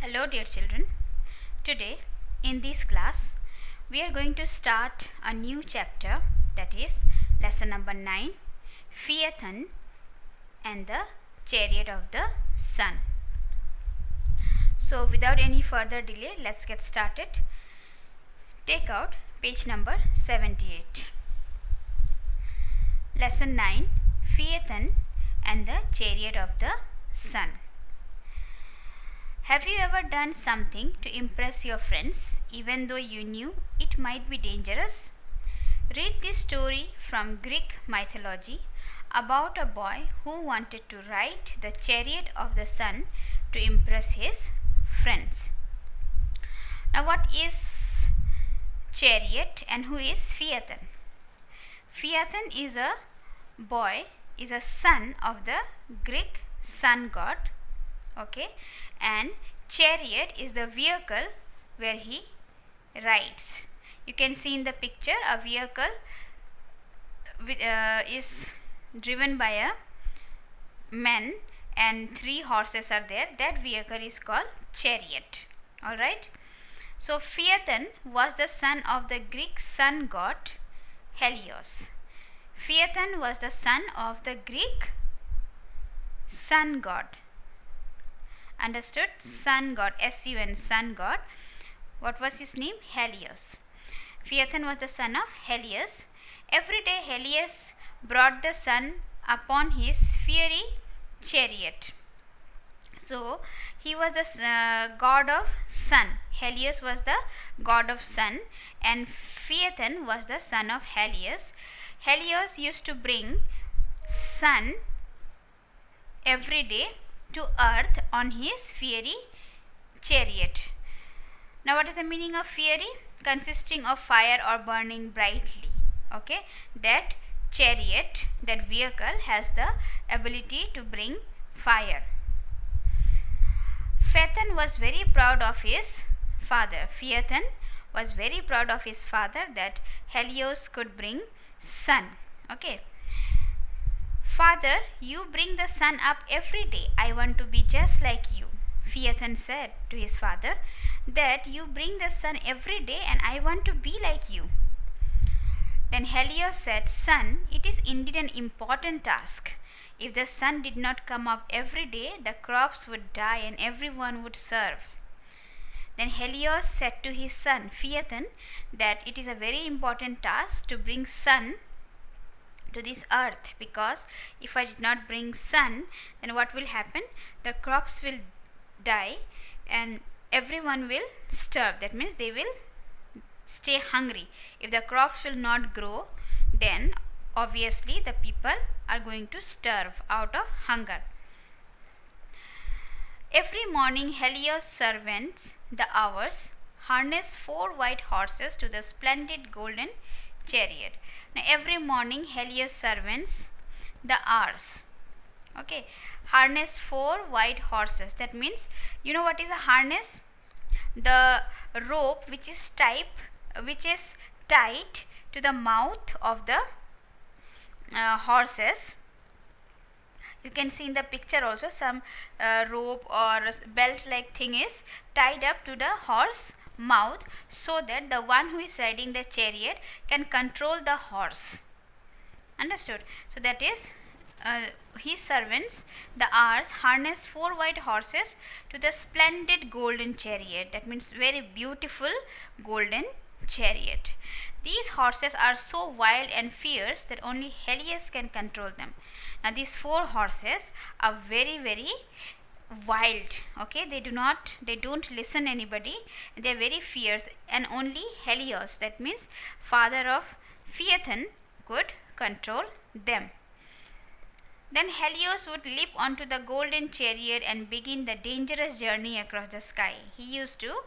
Hello dear children. Today in this class we are going to start a new chapter, that is lesson number 9, Phaethon and the Chariot of the Sun. So without any further delay, let's get started. Take out page number 78. Lesson 9, Phaethon and the Chariot of the Sun. Have you ever done something to impress your friends even though you knew it might be dangerous? Read this story from Greek mythology about a boy who wanted to ride the chariot of the sun to impress his friends. Now, what is chariot and who is Phaethon? Phaethon is a boy, is a son of the Greek sun god. Okay, and chariot is the vehicle where he rides. You can see in the picture a vehicle is driven by a man and 3 horses are there. That vehicle is called chariot. Alright, so Phaethon was the son of the Greek sun god Helios. Phaethon was the son of the Greek sun god. Understood? Sun god, S-U-N, sun god. What was his name? Helios. Phaethon was the son of Helios. Every day Helios brought the sun upon his fiery chariot. So he was the god of sun. Helios was the god of sun and Phaethon was the son of Helios. Helios used to bring sun every day to earth on his fiery chariot. Now what is the meaning of fiery? Consisting of fire or burning brightly. Okay, that chariot, that vehicle has the ability to bring fire. Phaethon was very proud of his father. Phaethon was very proud of his father that Helios could bring sun. Okay. Father, you bring the sun up every day. I want to be just like you. Phaethon said to his father that you bring the sun every day and I want to be like you. Then Helios said, Son, it is indeed an important task. If the sun did not come up every day, the crops would die and everyone would starve. Then Helios said to his son Phaethon that it is a very important task to bring sun to this earth, because if I did not bring sun, then what will happen? The crops will die and everyone will starve. That means they will stay hungry. If the crops will not grow, then obviously the people are going to starve out of hunger. Every morning Helios' servants, the Hours, harness 4 white horses to the splendid golden chariot. Now every morning Helios' servants, the Hours, okay, harness 4 white horses. That means, you know what is a harness? The rope which is tied to the mouth of the horses. You can see in the picture also some rope or belt like thing is tied up to the horse mouth, so that the one who is riding the chariot can control the horse. Understood? So that is his servants, the Hours, harness 4 white horses to the splendid golden chariot. That means very beautiful golden chariot. These horses are so wild and fierce that only Helios can control them. Now these 4 horses are very, very wild. Okay, they don't listen anybody. They are very fierce and only Helios, that means father of Phaethon, could control them. Then Helios would leap onto the golden chariot and begin the dangerous journey across the sky. He used to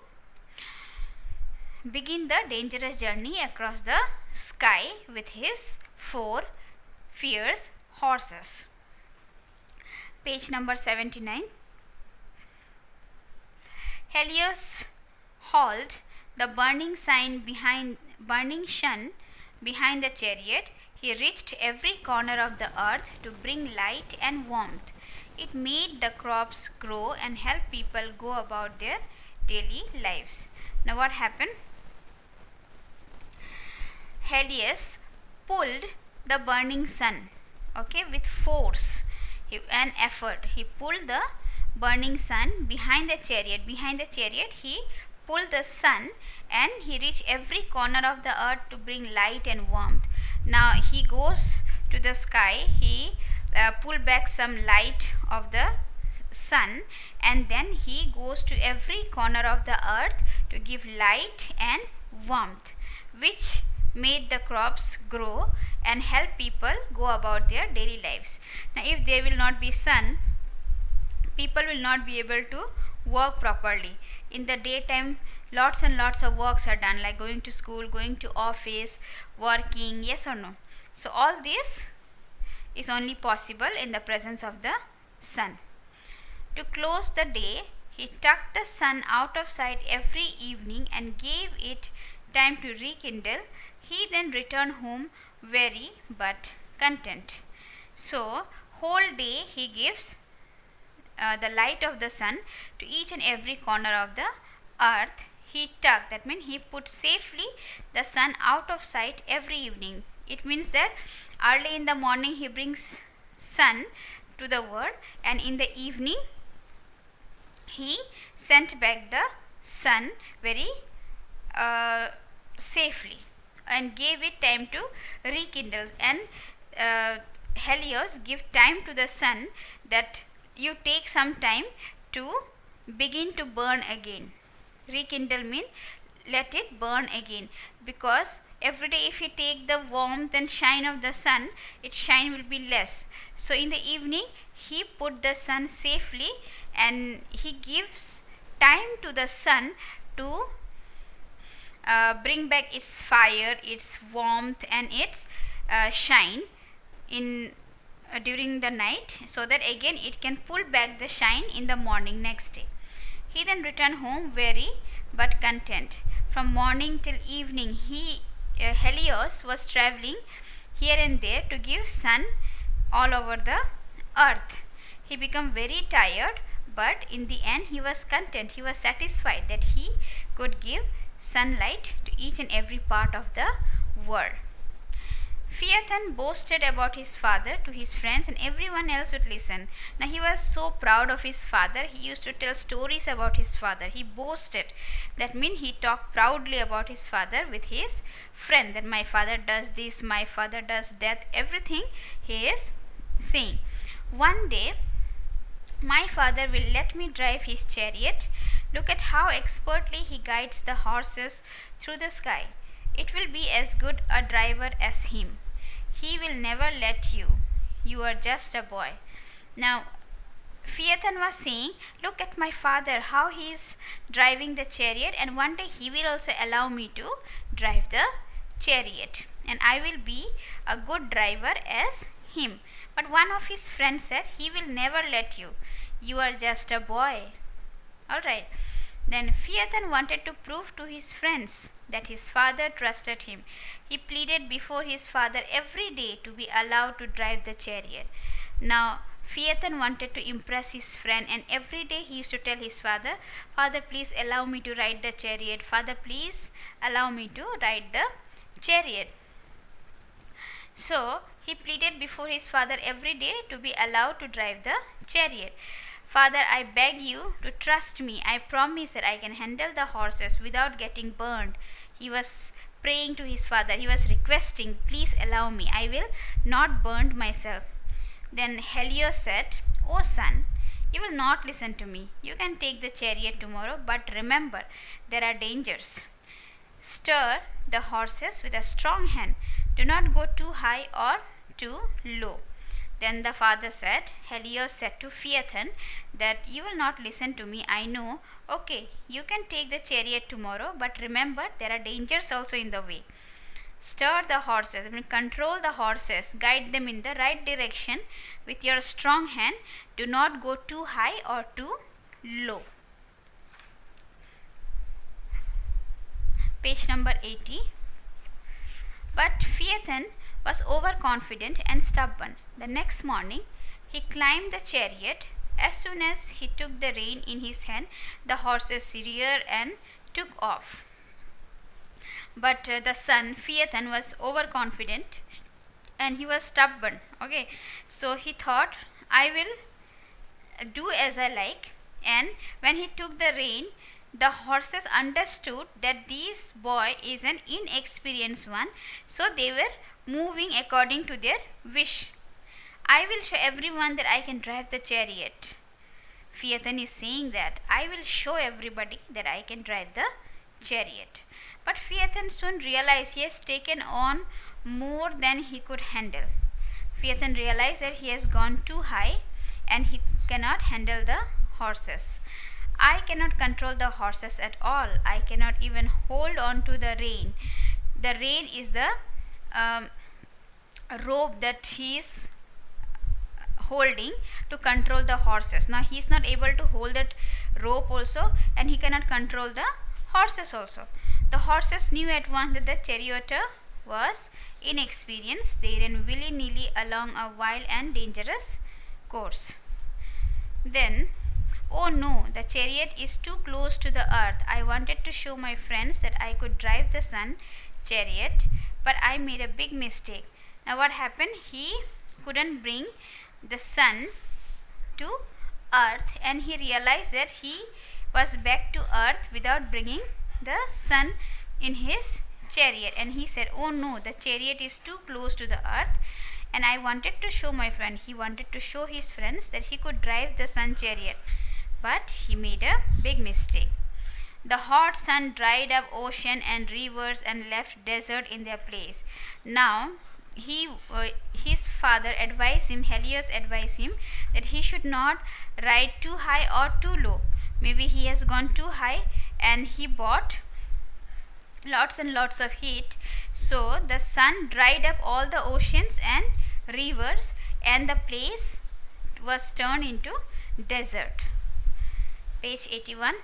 begin the dangerous journey across the sky with his 4 fierce horses. Page number 79. Helios hauled the burning sun behind the chariot. He reached every corner of the earth to bring light and warmth. It made the crops grow and help people go about their daily lives. Now what happened? Helios pulled the burning sun, okay, with force and effort. He pulled the burning sun behind the chariot. Behind the chariot, he pulled the sun and he reached every corner of the earth to bring light and warmth. Now he goes to the sky, he pulled back some light of the sun, and then he goes to every corner of the earth to give light and warmth, which made the crops grow and help people go about their daily lives. Now if there will not be sun, people will not be able to work properly. In the daytime, lots and lots of works are done, like going to school, going to office, working, yes or no. So all this is only possible in the presence of the sun. To close the day, he tucked the sun out of sight every evening and gave it time to rekindle. He then returned home weary but content. So whole day he gives the light of the sun to each and every corner of the earth. He tucked, that means he put safely the sun out of sight every evening. It means that early in the morning he brings sun to the world, and in the evening he sent back the sun very safely and gave it time to rekindle. And Helios give time to the sun that you take some time to begin to burn again. Rekindle means let it burn again, because every day if you take the warmth and shine of the sun, its shine will be less. So in the evening he put the sun safely and he gives time to the sun to bring back its fire, its warmth and its shine in during the night, so that again it can pull back the shine in the morning next day. He then returned home weary but content. From morning till evening Helios was travelling here and there to give sun all over the earth. He became very tired, but in the end he was content. He was satisfied that he could give sunlight to each and every part of the world. Phaethon boasted about his father to his friends, and everyone else would listen. Now he was so proud of his father. He used to tell stories about his father. He boasted. That means he talked proudly about his father with his friend, that my father does this, my father does that, everything he is saying. One day my father will let me drive his chariot. Look at how expertly he guides the horses through the sky. It will be as good a driver as him. He will never let you. You are just a boy. Now, Phaethon was saying, look at my father, how he is driving the chariot, and one day he will also allow me to drive the chariot, and I will be a good driver as him. But one of his friends said, he will never let you. You are just a boy. Alright. Then Phaethon wanted to prove to his friends that his father trusted him. He pleaded before his father every day to be allowed to drive the chariot. Now Phaethon wanted to impress his friend, and every day he used to tell his father, Father, please allow me to ride the chariot. Father, please allow me to ride the chariot. So he pleaded before his father every day to be allowed to drive the chariot. Father, I beg you to trust me. I promise that I can handle the horses without getting burned. He was praying to his father. He was requesting, please allow me. I will not burn myself. Then Helios said, O son, you will not listen to me. You can take the chariot tomorrow, but remember, there are dangers. Stir the horses with a strong hand. Do not go too high or too low. Then the father said, Helios said to Phaethon, that you will not listen to me, I know. Okay, you can take the chariot tomorrow, but remember, there are dangers also in the way. Stir the horses, control the horses, guide them in the right direction with your strong hand. Do not go too high or too low. Page number 80. But Phaethon was overconfident and stubborn. The next morning, He climbed the chariot. As soon as he took the rein in his hand, the horses reared and took off. But the son, Phaethon, was overconfident and he was stubborn. Okay, so he thought, I will do as I like. And when he took the rein, the horses understood that this boy is an inexperienced one, so they were moving according to their wish. I will show everyone that I can drive the chariot. Phaethon is saying that I will show everybody that I can drive the chariot. But Phaethon soon realized he has taken on more than he could handle. Phaethon realized that he has gone too high and he cannot handle the horses. I cannot control the horses at all. I cannot even hold on to the rein. The rein is the rope that he is holding to control the horses. Now he is not able to hold that rope also, and he cannot control the horses also. The horses knew at once that the charioteer was inexperienced. They ran willy-nilly along a wild and dangerous course. Then, oh no, the chariot is too close to the earth. I wanted to show my friends that I could drive the sun chariot, but I made a big mistake. Now what happened? He couldn't bring the sun to earth, and he realized that he was back to earth without bringing the sun in his chariot. And he said, oh no, the chariot is too close to the earth, and I wanted to show my friend. He wanted to show his friends that he could drive the sun chariot, but he made a big mistake. The hot sun dried up ocean and rivers and left desert in their place. Now his father advised him, Helios advised him, that he should not ride too high or too low. Maybe he has gone too high and he bought lots and lots of heat. So the sun dried up all the oceans and rivers, and the place was turned into desert. Page 81.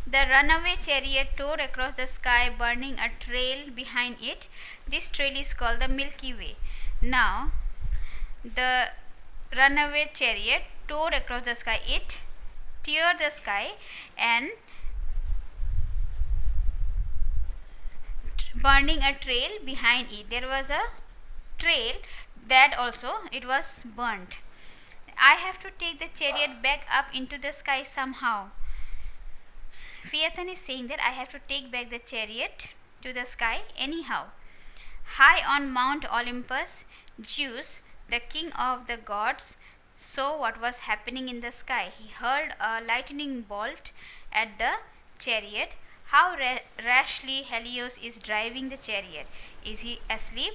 The runaway chariot tore across the sky, burning a trail behind it. This trail is called the Milky Way. Now, the runaway chariot tore across the sky. It tore the sky and burning a trail behind it. There was a trail that also it was burnt. I have to take the chariot back up into the sky somehow. Phaethon is saying that I have to take back the chariot to the sky anyhow. High on Mount Olympus, Zeus, the king of the gods, saw what was happening in the sky. He hurled a lightning bolt at the chariot. How rashly Helios is driving the chariot. Is he asleep?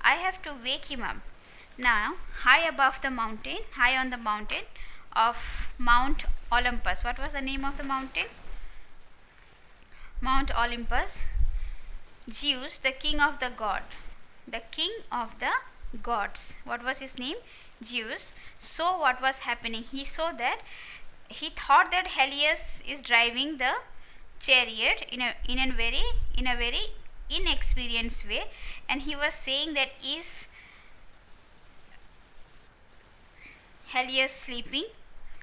I have to wake him up. Now, high above the mountain, high on the mountain of Mount Olympus. What was the name of the mountain? Mount Olympus. Zeus, the king of the gods. What was his name? Zeus. Saw what was happening. He saw that he thought that Helios is driving the chariot in a very inexperienced way, and he was saying that is Helios sleeping?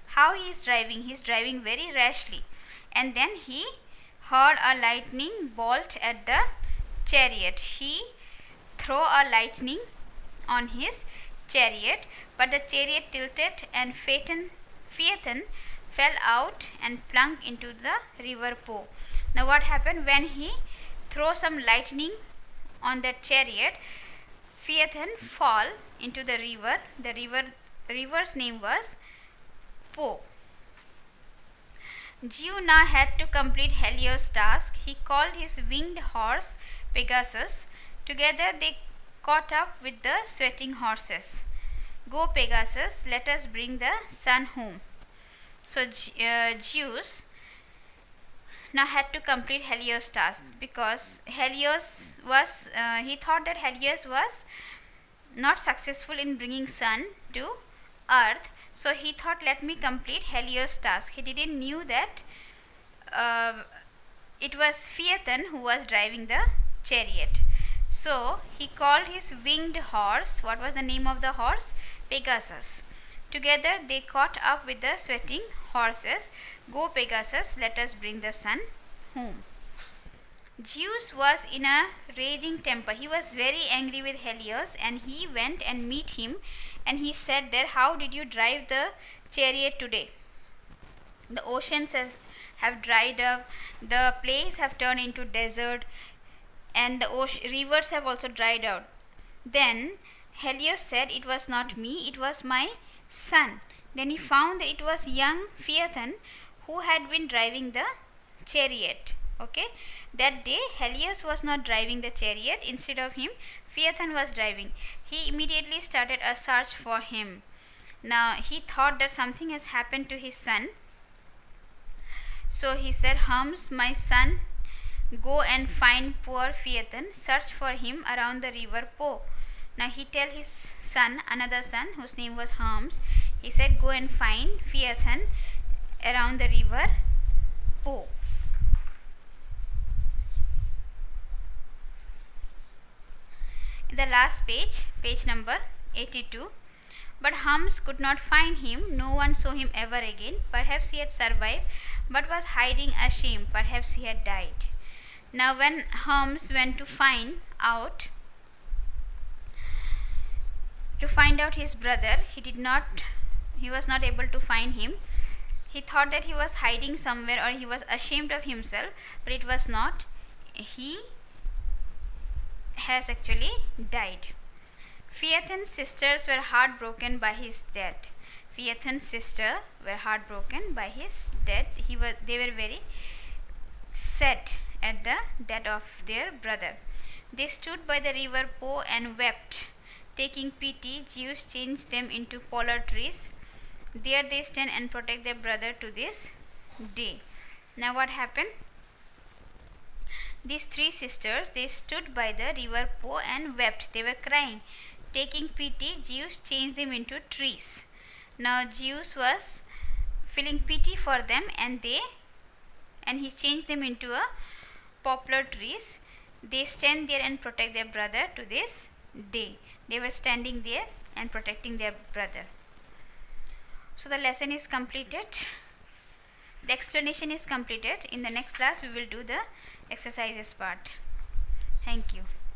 How he is driving? He is driving very rashly. And then he hurled a lightning bolt at the chariot. He threw a lightning on his chariot, but the chariot tilted and Phaethon fell out and plunged into the river Po. Now what happened when he threw some lightning on that chariot? Phaethon fall into the river. The river's name was Po. Zeus now had to complete Helios' task. He called his winged horse Pegasus. Together they caught up with the sweating horses. Go Pegasus, let us bring the sun home. So Zeus now had to complete Helios' task, because Helios was he thought that Helios was not successful in bringing sun to earth. So he thought, let me complete Helios' task. He didn't knew that it was Phaethon who was driving the chariot. So he called his winged horse. What was the name of the horse? Pegasus. Together they caught up with the sweating horses. Go Pegasus, let us bring the sun home. Zeus was in a raging temper. He was very angry with Helios, and he went and meet him, and he said there, how did you drive the chariot today? The oceans have dried up, the plains have turned into desert, and the rivers have also dried out. Then Helios said, it was not me, it was my son. Then he found that it was young Phaethon who had been driving the chariot. Okay, that day Helios was not driving the chariot. Instead of him, Phaethon was driving. He immediately started a search for him. Now he thought that something has happened to his son. So he said, Hermes, my son, go and find poor Phaethon, search for him around the river Po. Now he tell his son, another son whose name was Hermes, he said, go and find Phaethon around the river Po. The last page, page number 82. But Hermes could not find him. No one saw him ever again. Perhaps he had survived, but was hiding ashamed. Perhaps he had died. Now when Hermes went to find out his brother, he was not able to find him. He thought that he was hiding somewhere, or he was ashamed of himself, but it was not. He has actually died. Phaethon's sisters were heartbroken by his death. Phaethon's sisters were heartbroken by his death. They were very sad at the death of their brother. They stood by the river Po and wept. Taking pity, Zeus changed them into polar trees. There they stand and protect their brother to this day. Now what happened? These three sisters, they stood by the river Po and wept. They were crying. Taking pity, Zeus changed them into trees. Now Zeus was feeling pity for them, and he changed them into a poplar trees. They stand there and protect their brother to this day. They were standing there and protecting their brother. So the lesson is completed. The explanation is completed. In the next class we will do the exercises part. Thank you.